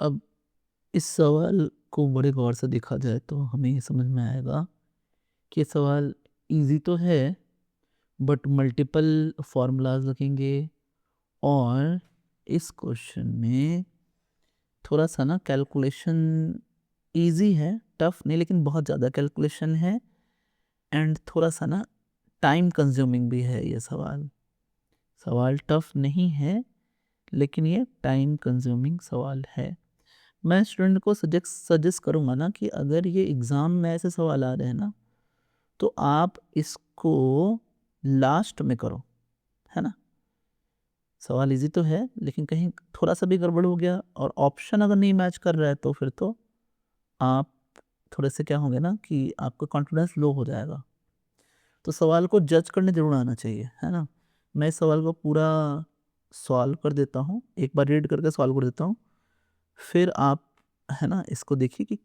अब इस सवाल को बड़े गौर से देखा जाए तो हमें ये समझ में आएगा कि ये सवाल इजी तो है, बट मल्टीपल फॉर्मूलाज लगेंगे और इस क्वेश्चन में थोड़ा सा ना कैलकुलेशन इजी है, टफ नहीं, लेकिन बहुत ज़्यादा कैलकुलेशन है एंड थोड़ा सा ना टाइम कंज्यूमिंग भी है। ये सवाल टफ नहीं है, लेकिन ये टाइम कंज्यूमिंग सवाल है। मैं स्टूडेंट को सजेस्ट करूँगा ना कि अगर ये एग्ज़ाम में ऐसे सवाल आ रहे हैं ना, तो आप इसको लास्ट में करो, है ना। सवाल इजी तो है, लेकिन कहीं थोड़ा सा भी गड़बड़ हो गया और ऑप्शन अगर नहीं मैच कर रहा है तो फिर तो आप थोड़े से क्या होंगे ना कि आपका कॉन्फिडेंस लो हो जाएगा। तो सवाल को जज करने ज़रूर आना चाहिए, है ना। मैं इस सवाल को पूरा सॉल्व कर देता हूँ, एक बार रीड करके सॉल्व कर देता हूँ, फिर आप है ना इसको देखिए कि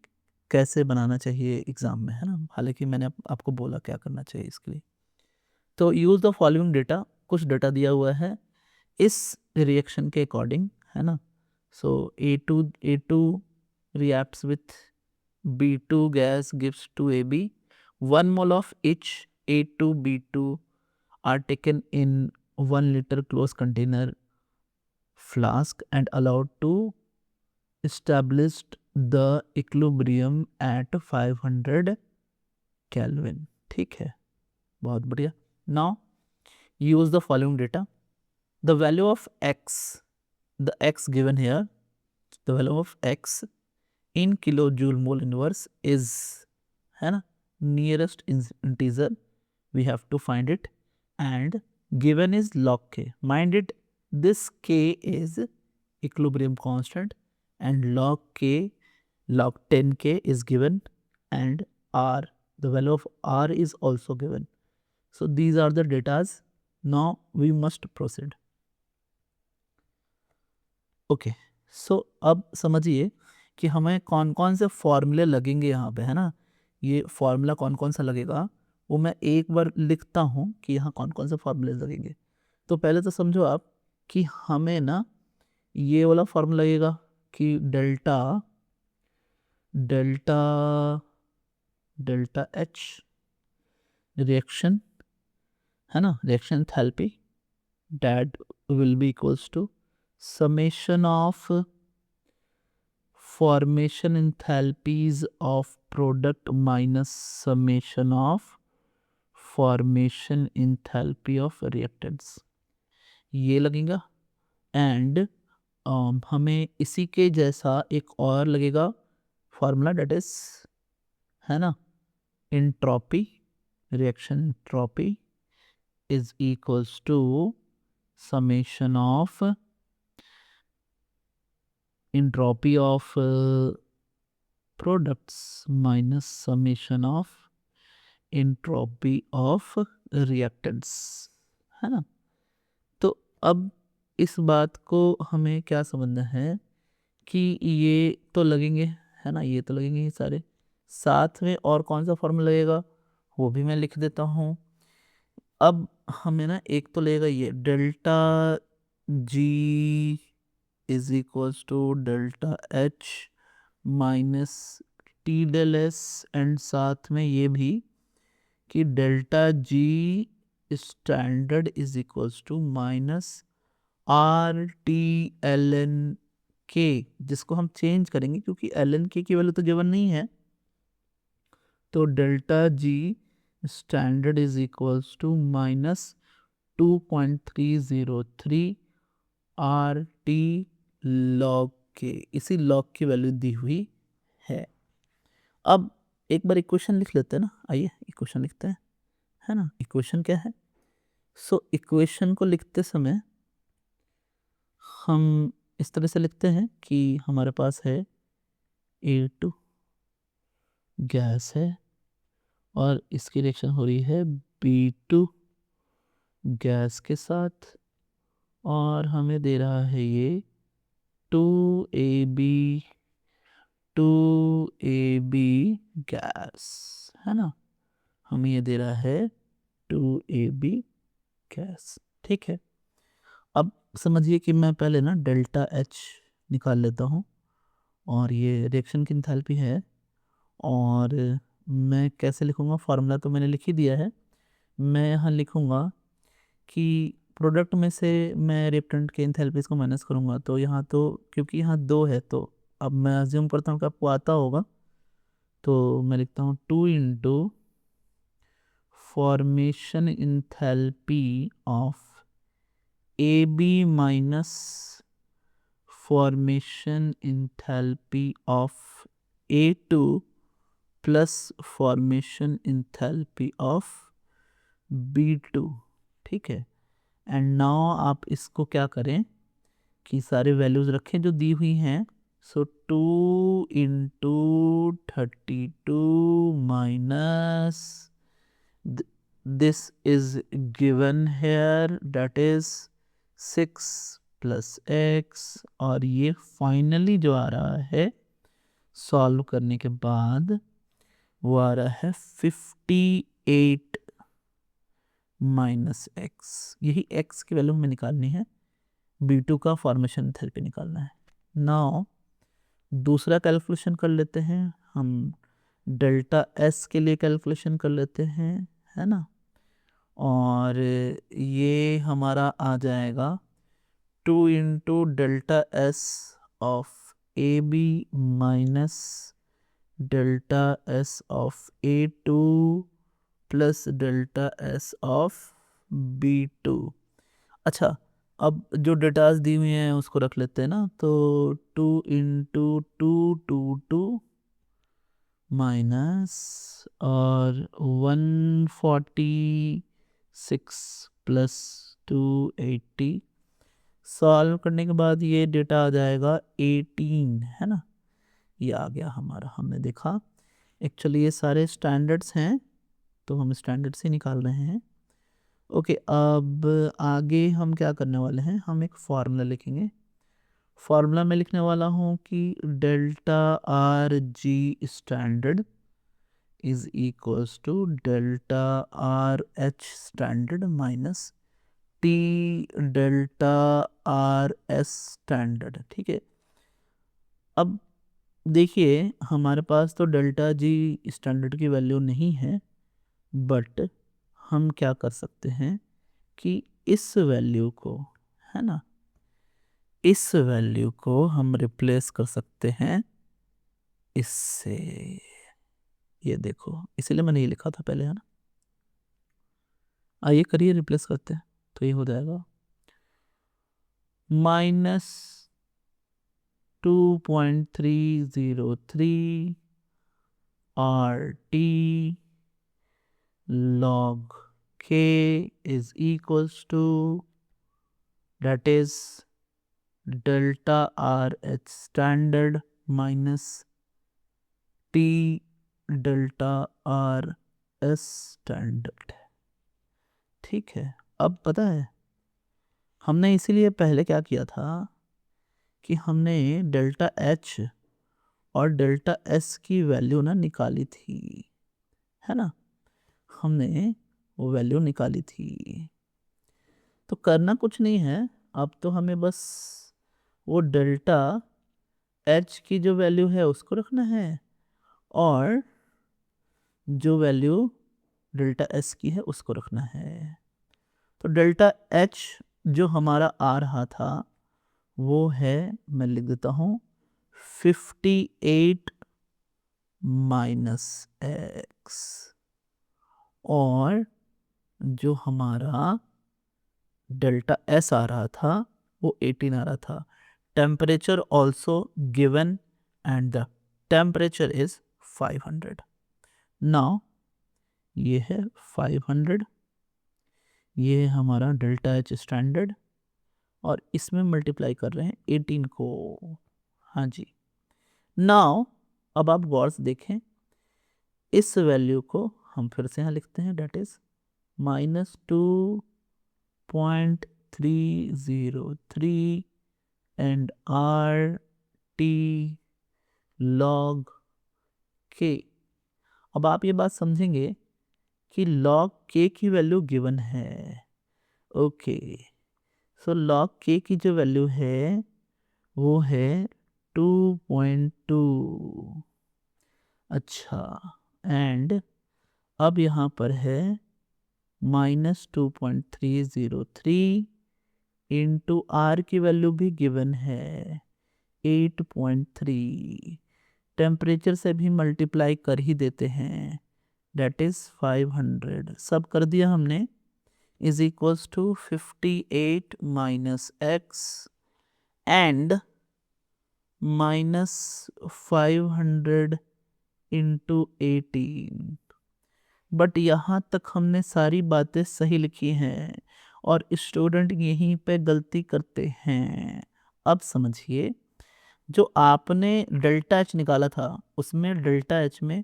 कैसे बनाना चाहिए एग्ज़ाम में, है ना। हालाँकि मैंने आपको बोला क्या करना चाहिए इसके लिए। तो यूज़ द फॉलोइंग डेटा, कुछ डेटा दिया हुआ है इस रिएक्शन के अकॉर्डिंग, है ना। सो A2 reacts with B2 gas gives to AB 1 mole of each A2B2 are taken in 1 liter closed container flask and allowed to establish the equilibrium at 500 Kelvin। ठीक है, बहुत बढ़िया। Now use the following data. The value of x, the x given here, the value of x in kilojoule mole inverse is, है ना, nearest integer, we have to find it, and given is log k. Mind it, this k is equilibrium constant and log k, log 10k is given, and r, the value of r is also given. So these are the datas. Now we must proceed. Okay, so अब समझिए कि हमें कौन कौन से फॉर्मूले लगेंगे यहाँ पे, है ना। ये फॉर्मूला कौन कौन सा लगेगा वो मैं एक बार लिखता हूँ कि यहाँ कौन कौन से फॉर्मूले लगेंगे। तो पहले तो समझो आप कि हमें ना ये वाला फॉर्मूला लगेगा कि delta delta delta H reaction, है ना, reaction enthalpy, that will be equals to summation of formation enthalpies of product minus summation of formation enthalpy of reactants, ये लगेगा। एंड हमें इसी के जैसा एक और लगेगा फॉर्मूला, डेट इज, है ना, entropy, reaction entropy is equals to summation of entropy of products minus summation of entropy of reactants, है ना। तो अब इस बात को हमें क्या समझना है कि ये तो लगेंगे, है ना, ये तो लगेंगे ये सारे, साथ में और कौन सा फॉर्मूला लगेगा वो भी मैं लिख देता हूँ। अब हमें ना एक तो लगेगा ये delta G is equals to delta H minus T del S, and साथ में ये भी कि delta ji standard is equals to minus R T L N K, जिसको हम चेंज करेंगे क्योंकि एल एन के की वैल्यू तो गिवन नहीं है। तो delta G standard is equals to minus 2.303 R T log K, इसी लॉग की वैल्यू दी हुई है। अब एक बार इक्वेशन लिख लेते हैं ना, आइए इक्वेशन लिखते हैं, है ना। इक्वेशन क्या है? सो इक्वेशन को लिखते समय हम इस तरह से लिखते हैं कि हमारे पास है A2 गैस है और इसकी रिएक्शन हो रही है B2 गैस के साथ, और हमें दे रहा है ये 2AB 2AB गैस, है ना। हमें ये दे रहा है 2AB गैस, ठीक है। अब समझिए कि मैं पहले ना डेल्टा एच निकाल लेता हूँ और ये रिएक्शन की एंथैल्पी है। और मैं कैसे लिखूँगा, फार्मूला तो मैंने लिख ही दिया है। मैं यहाँ लिखूँगा कि प्रोडक्ट में से मैं रिएक्टेंट के एंथैल्पीज़ को माइनस करूँगा, तो यहाँ तो क्योंकि यहाँ 2 है तो अब मैं अज्यूम करता हूँ कि आपको आता होगा, तो मैं लिखता हूँ 2 into formation enthalpy of AB minus formation enthalpy of A2 plus formation enthalpy of B2। ठीक है, एंड नाउ आप इसको क्या करें कि सारे वैल्यूज रखें जो दी हुई हैं। सो 2 into 32 minus this is given here, that is 6 plus x, और ये फाइनली जो आ रहा है सॉल्व करने के बाद वो आ रहा है 58 माइनस x। यही x की वैल्यू हमें निकालनी है, B2 का फॉर्मेशन थेरेपी निकालना है। नाउ दूसरा कैलकुलेशन कर लेते हैं हम, डेल्टा S के लिए कैलकुलेशन कर लेते हैं, है ना। और ये हमारा आ जाएगा 2 into delta S of AB minus delta S of A2 plus delta S of B2। अच्छा, अब जो डेटाज दी हुई हैं उसको रख लेते हैं ना, तो 2 इंटू 222 माइनस और 146 प्लस 280, सॉल्व करने के बाद ये डेटा आ जाएगा 18, है ना। ये आ गया हमारा, हमने देखा। एक्चुअली ये सारे स्टैंडर्ड्स हैं तो हम स्टैंडर्ड से निकाल रहे हैं। ओके, अब आगे हम क्या करने वाले हैं, हम एक फार्मूला लिखेंगे। फार्मूला में लिखने वाला हूँ कि delta R G standard is equals to delta R H standard minus T delta R S standard. ठीक है, अब देखिए हमारे पास तो डेल्टा जी स्टैंडर्ड की वैल्यू नहीं है, बट हम क्या कर सकते हैं कि इस वैल्यू को, है ना, इस वैल्यू को हम रिप्लेस कर सकते हैं इससे। ये देखो, इसीलिए मैंने ये लिखा था पहले, है ना। आइए करिए, रिप्लेस करते हैं, तो ये हो जाएगा minus 2.303 RT log K is equals to, that is delta RH standard minus T delta R S standard. ठीक है, अब पता है हमने इसीलिए पहले क्या किया था कि हमने डेल्टा एच और डेल्टा एस की वैल्यू ना निकाली थी, है ना। हमने वो वैल्यू निकाली थी, तो करना कुछ नहीं है। अब तो हमें बस वो डेल्टा एच की जो वैल्यू है उसको रखना है, और जो वैल्यू डेल्टा एस की है उसको रखना है। तो डेल्टा एच जो हमारा आ रहा था वो है, मैं लिख देता हूँ 58 माइनस एक्स, और जो हमारा डेल्टा एस आ रहा था वो 18 आ रहा था। Temperature also given and the temperature is 500। Now ये है 500, ये हमारा डेल्टा एच स्टैंडर्ड, और इसमें मल्टीप्लाई कर रहे हैं 18 को। हाँ जी, नाउ अब आप गौर से देखें, इस वैल्यू को हम फिर से यहाँ लिखते हैं, that is -2.303 and R T log K. अब आप ये बात समझेंगे कि log k की वैल्यू गिवन है। ओके, सो log k की जो वैल्यू है वो है 2.2। अच्छा, एंड अब यहाँ पर है -2.303 इंटू आर की वैल्यू भी गिवन है 8.3। टेम्परेचर से भी मल्टीप्लाई कर ही देते हैं, डेट इज 500। सब कर दिया हमने, is equals to 58 minus x and -500 into 18। But यहाँ तक हमने सारी बातें सही लिखी हैं और स्टूडेंट यहीं पे गलती करते हैं। अब समझिए, जो आपने डेल्टा एच निकाला था उसमें डेल्टा एच में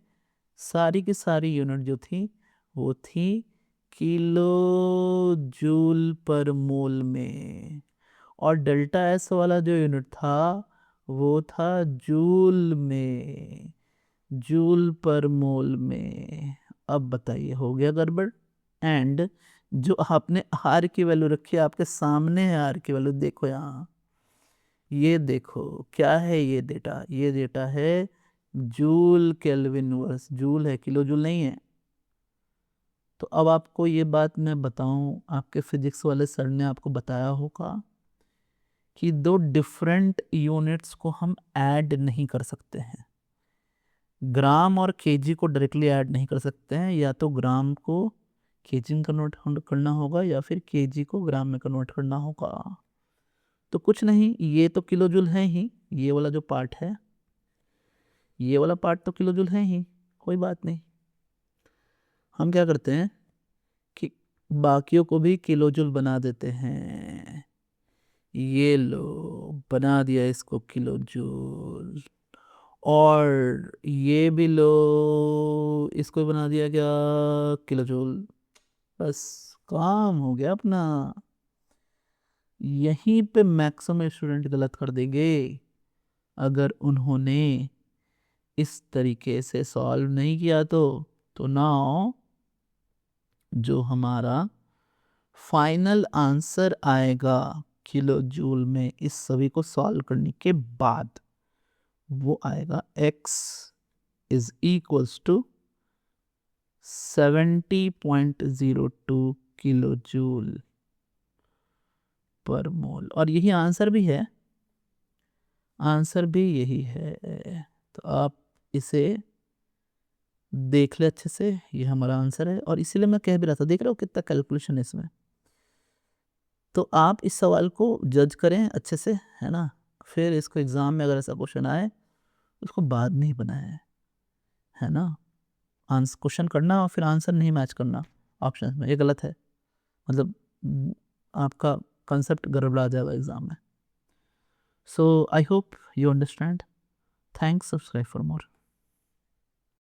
सारी की सारी यूनिट जो थी वो थी किलो जूल पर मोल में, और डेल्टा एस वाला जो यूनिट था वो था जूल में, जूल पर मोल में। अब बताइए, हो गया गड़बड़? एंड जो आपने आर की वैल्यू रखी है, आपके सामने है आर की वैल्यू, देखो यहाँ, ये देखो क्या है ये डेटा, ये डेटा है जूल केल्विन वर्स, जूल है, किलो जूल नहीं है। तो अब आपको ये बात मैं बताऊं, आपके फिजिक्स वाले सर ने आपको बताया होगा कि दो डिफरेंट यूनिट्स को हम ऐड नहीं कर सकते हैं। ग्राम और केजी को डायरेक्टली ऐड नहीं कर सकते हैं, या तो ग्राम को केजी में कन्वर्ट करना होगा या फिर केजी को ग्राम में कन्वर्ट करना होगा। तो कुछ नहीं, ये तो किलो जूल है ही, ये वाला जो पार्ट है, ये वाला पार्ट तो किलो जूल है ही, कोई बात नहीं। हम क्या करते हैं कि बाकियों को भी किलो जूल बना देते हैं। ये लो, बना दिया इसको किलो जूल, और ये भी लो, इसको बना दिया क्या, किलो जूल। बस काम हो गया अपना। यहीं पे मैक्सिमम स्टूडेंट गलत कर देंगे अगर उन्होंने इस तरीके से सॉल्व नहीं किया तो नाउ जो हमारा फाइनल आंसर आएगा किलो जूल में इस सभी को सॉल्व करने के बाद, वो आएगा x is equals to 70.02 kilojoule per mole. और यही आंसर भी है, आंसर भी यही है। तो आप इसे देख ले अच्छे से, ये हमारा आंसर है। और इसीलिए मैं कह भी रहा था, देख रहे हो कितना कैलकुलेशन है इसमें। तो आप इस सवाल को जज करें अच्छे से, है ना, फिर इसको एग्जाम में अगर ऐसा क्वेश्चन आए उसको बाद में ही बनाए, है ना। आंसर क्वेश्चन करना और फिर आंसर नहीं मैच करना ऑप्शन में, ये गलत है। मतलब आपका कंसेप्ट गड़बड़ा जाएगा एग्जाम में। So I hope you understand. Thanks, subscribe for more.